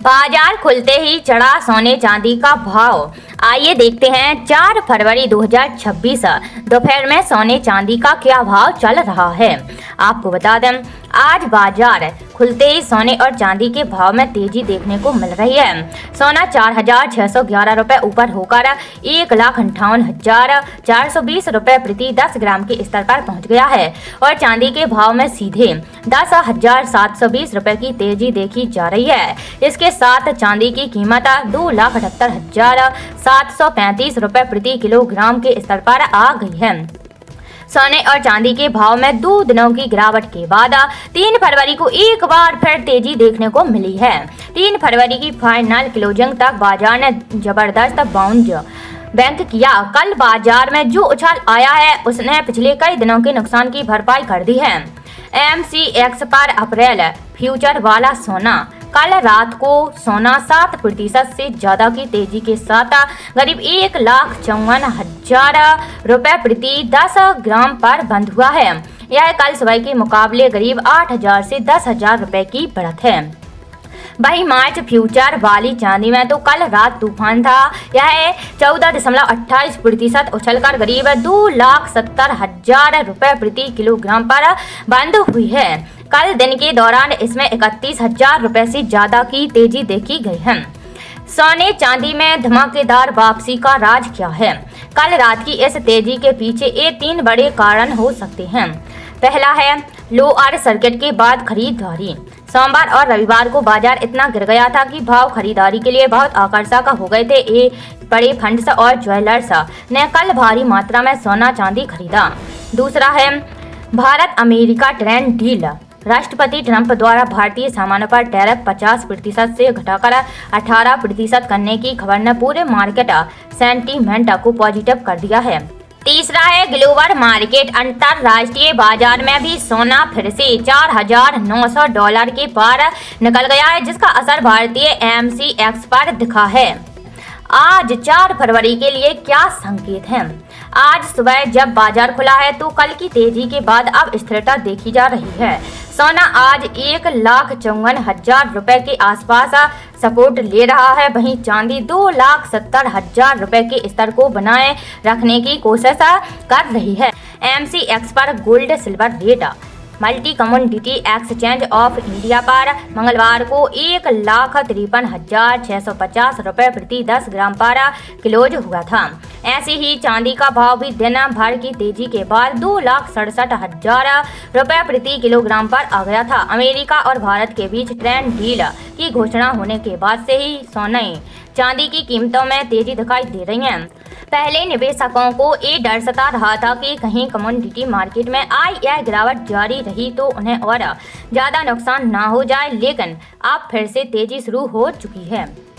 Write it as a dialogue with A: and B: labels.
A: बाजार खुलते ही चढ़ा सोने चांदी का भाव। आइए देखते हैं 4 फरवरी 2026 दोपहर में सोने चांदी का क्या भाव चल रहा है। आपको बता दें, आज बाजार खुलते ही सोने और चांदी के भाव में तेजी देखने को मिल रही है। सोना 4,611 रुपए ऊपर होकर 1,58,420 रुपए प्रति 10 ग्राम के स्तर पर पहुंच गया है और चांदी के भाव में सीधे 10,720 रुपए की तेजी देखी जा रही है। इसके साथ चांदी की कीमत 2,78,735 रुपए प्रति किलोग्राम के स्तर पर आ गई है। सोने और चांदी के भाव में 2 दिनों की गिरावट के बाद 3 फरवरी को एक बार फिर तेजी देखने को मिली है। 3 फरवरी की फाइनल क्लोजिंग तक बाजार ने जबरदस्त बाउंस बैंक किया। कल बाजार में जो उछाल आया है उसने पिछले कई दिनों के नुकसान की भरपाई कर दी है। MCX पर अप्रैल फ्यूचर वाला सोना कल रात को सोना 7% से ज्यादा की तेजी के साथ करीब 1,54,000 रुपए प्रति 10 ग्राम पर बंद हुआ है। यह कल सुबह के मुकाबले करीब 8,000 से 10,000 रुपए की बढ़त है। वही मार्च फ्यूचर वाली चांदी में तो कल रात तूफान था। यह 14.28% उछलकर करीब 2,70,000 रुपए प्रति किलोग्राम पर बंद हुई है। कल दिन के दौरान इसमें 31,000 रुपए से ज्यादा की तेजी देखी गई है। सोने चांदी में धमाकेदार वापसी का राज क्या है? कल रात की इस तेजी के पीछे ये 3 बड़े कारण हो सकते हैं। पहला है लोअर सर्किट के बाद खरीदारी। सोमवार और रविवार को बाजार इतना गिर गया था कि भाव खरीदारी के लिए बहुत आकर्षक हो गए थे। ये बड़े फंड्स और ज्वेलर्स ने कल भारी मात्रा में सोना चांदी खरीदा। दूसरा है भारत अमेरिका ट्रेड डील। राष्ट्रपति ट्रंप द्वारा भारतीय सामानों पर टैरिफ 50% से घटाकर 18% करने की खबर ने पूरे मार्केट सेंटीमेंट को पॉजिटिव कर दिया है। तीसरा है ग्लोबल मार्केट। अंतरराष्ट्रीय बाजार में भी सोना फिर से $4,900 के पार निकल गया है, जिसका असर भारतीय MCX पर दिखा है। आज 4 फरवरी के लिए क्या संकेत हैं? आज सुबह जब बाजार खुला है तो कल की तेजी के बाद अब स्थिरता देखी जा रही है। सोना आज 1,54,000 रुपए के आसपास सपोर्ट ले रहा है। वहीं चांदी 2,70,000 रुपए के स्तर को बनाए रखने की कोशिश कर रही है। MCX पर gold silver rate multi commodity exchange of India पर मंगलवार को 1,53,650 रुपए प्रति 10 ग्राम पर क्लोज हुआ था। ऐसे ही चांदी का भाव भी दिन भर की तेजी के बाद 2,67,000 रुपए प्रति किलोग्राम पर आ गया था। अमेरिका और भारत के बीच ट्रेड डील की घोषणा होने के बाद से ही सोने चांदी की कीमतों में तेजी दिखाई दे रही है। पहले निवेशकों को ये डर सता रहा था कि कहीं कमोडिटी मार्केट में यह गिरावट जारी रही तो उन्हें और ज्यादा नुकसान ना हो जाए, लेकिन अब फिर से तेजी शुरू हो चुकी है।